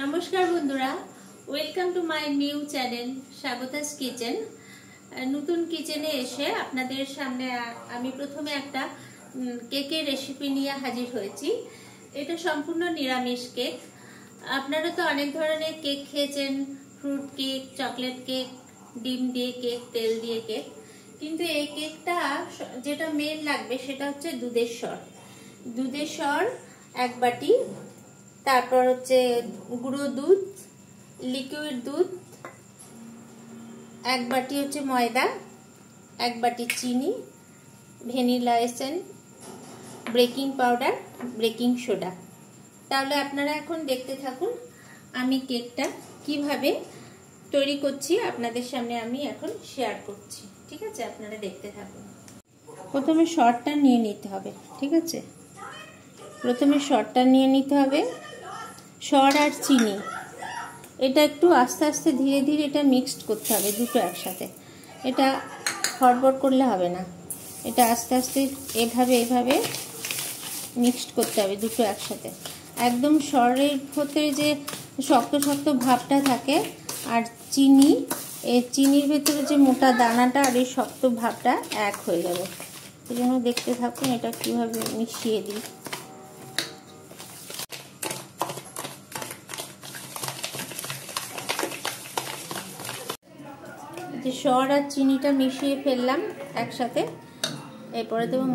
নমস্কার বন্ধুরা, welcome to my new channel Swagata's kitchen. নতুন কিচেনে এসে আপনাদের সামনে আমি প্রথমে একটা কেকের রেসিপি নিয়ে হাজির হয়েছি। এটা সম্পূর্ণ নিরামিষ কেক। আপনারা তো অনেক ধরনের কেক খেয়েছেন, ফ্রুট কেক, চকলেট কেক, ডিম দিয়ে কেক, তেল দিয়ে কেক, কিন্তু এই কেকটা যেটা মেন লাগবে সেটা হচ্ছে দুধের সর 1 বাটি, তারপর হচ্ছে গুঁড়ো দুধ, লিকুইড দুধ 1 বাটি, হচ্ছে ময়দা 1 বাটি, চিনি, vanilla essence, baking powder, baking soda. তাহলে আপনারা এখন দেখতে থাকুন আমি কেকটা কিভাবে তৈরি করছি, আপনাদের সামনে আমি এখন শেয়ার করছি। ঠিক আছে, আপনারা দেখতে থাকুন। প্রথমে সরটা নিয়ে নিতে হবে। ঠিক আছে, প্রথমে সরটা নিয়ে নিতে হবে। সর আর চিনি এটা একটু আস্তে আস্তে ধীরে ধীরে এটা মিক্সড করতে হবে, দুটো একসাথে। এটা হড়বড় করলে হবে না, এটা আস্তে আস্তে এভাবে মিক্সড করতে হবে দুটো একসাথে। একদম সরের ভেতরে যে শক্ত শক্ত ভাবটা থাকে আর চিনির ভেতরে যে মোটা দানাটা আর এই শক্ত ভাবটা এক হয়ে যাবে। এই জন্য দেখতে থাকুন এটা কিভাবে মিশিয়ে দিই। যে সর আর চিনিটা মিশিয়ে ফেললাম একসাথে। এরপরে দেবো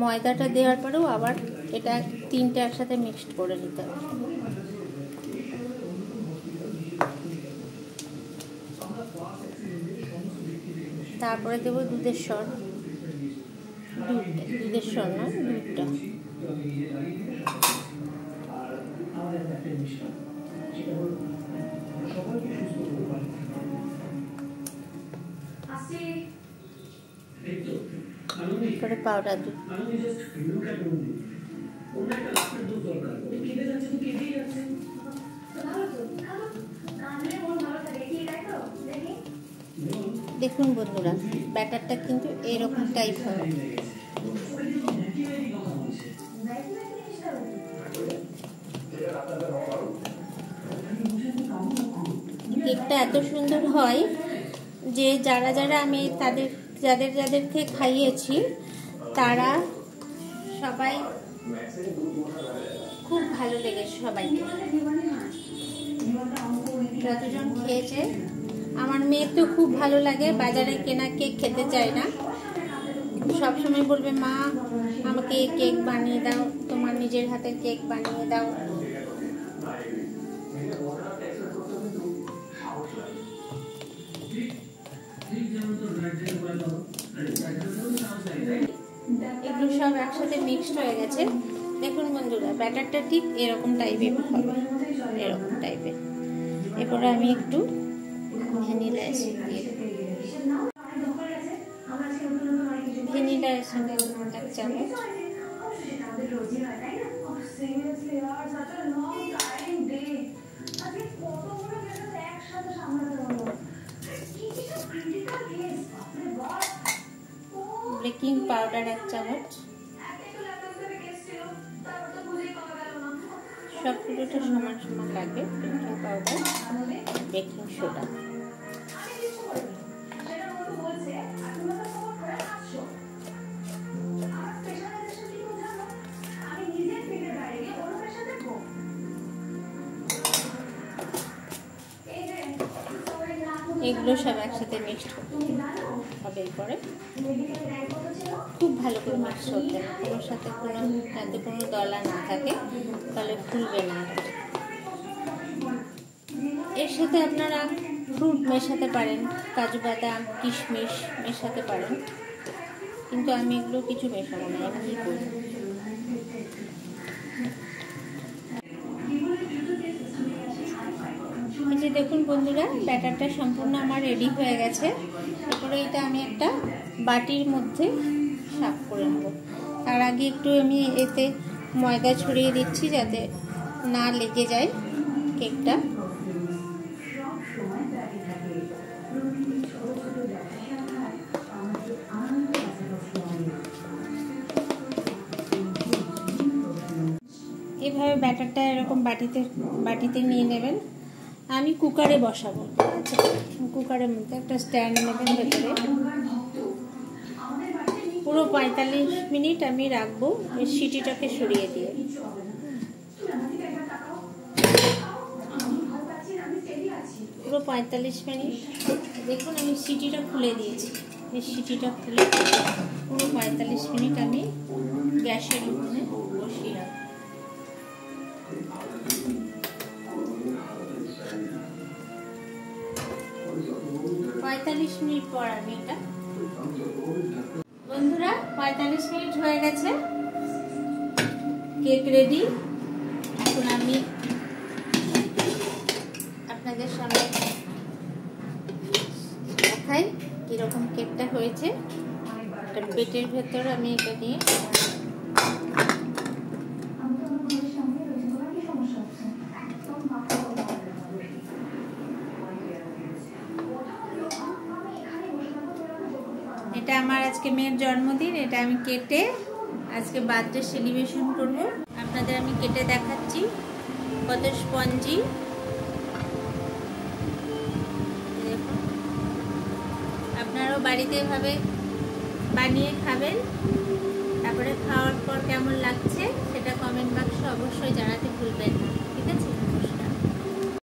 ময়দাটা দেওয়ার পরেও আবার এটা তিনটে একসাথে মিক্সড করে নিতে হবে। তারপরে দেবো দুধের সর নয়, দুধটা। তারপরে পাউডার দুধ। দেখুন বন্ধুরা, ব্যাটারটা কিন্তু এরকম টাইপ হবে। কেকটা এত সুন্দর হয় যে যারা আমি যাদেরকে খাইয়েছি তারা সবাই খুব ভালো লেগেছে। সবাইকে, যতজন খেয়েছে, আমার মেয়ে তো খুব ভালো লাগে। বাজারে কেনা কেক খেতে চায় না, সবসময় বলবে মা আমাকে কেক বানিয়ে দাও, তোমার নিজের হাতের কেক বানিয়ে দাও। এগুলো সব একসাথে মিক্সড হয়ে গেছে। দেখুন বন্ধুরা, ব্যাটারটা ঠিক এরকম টাইপের হবে, এরকম টাইপের। এরপরে আমি একটু ভ্যানিলা এসেন্স দিয়ে দেবো। ভ্যানিলা এসেন্স 1 চামচ। বেকিং পাউডার 1 চামচ। সবগুলোটা সমান সমান লাগবে। Baking powder, baking soda. এগুলো সব একসাথে মিক্সড হবে। এরপরে খুব ভালো করে মিক্স করতে হবে, ওর সাথে যাতে কোনো দলা না থাকে, তাহলে ফুলবে না। এর সাথে আপনারা ফ্রুট মেশাতে পারেন, কাজু বাদাম, কিশমিশ মেশাতে পারেন, কিন্তু আমি এগুলো কিছু মেশাবো না, এমনি করব। এই যে দেখুন বন্ধুরা, ব্যাটারটা সম্পূর্ণ আমার রেডি হয়ে গেছে। এরপরে এটা আমি একটা বাটির মধ্যে সাফ করে নেব। তার আগে একটু আমি এতে ময়দা ছড়িয়ে দিচ্ছি যাতে না লেগে যায় কেকটা। এভাবে ব্যাটারটা এরকম বাটিতে নিয়ে নেবেন। আমি কুকারে বসাবো, ঠিক আছে? কুকারের মধ্যে একটা স্ট্যান্ড নেবেন ভেতরে। পুরো 45 মিনিট আমি রাখবো এই সিটিটাকে সরিয়ে দিয়ে। পুরো 45 মিনিট দেখুন আমি সিটিটা খুলে দিয়েছি। এই সিটিটা খুলে পুরো 45 মিনিট আমি গ্যাসের উনুনে বসিয়ে রাখবো। 45 মিনিট পর আমি এটা, বন্ধুরা 45 মিনিট হয়ে গেছে, কেক রেডি। এখন আমি আপনাদের সামনে দেখাই কিরকম কেকটা হয়েছে। একটা পেটের ভেতর আমি এটা নিয়ে এটা আমার আজকে মেয়ের জন্মদিন, এটা আমি কেটে আজকে বার্থডে সেলিব্রেশন করব। আপনাদের আমি কেটে দেখাচ্ছি কত স্পঞ্জি। দেখুন আপনারাও বাড়িতে এভাবে বানিয়ে খাবেন, তারপরে খাওয়ার পর কেমন লাগছে সেটা কমেন্ট বাক্সে অবশ্যই জানাতে ভুলবেন না, ঠিক আছে?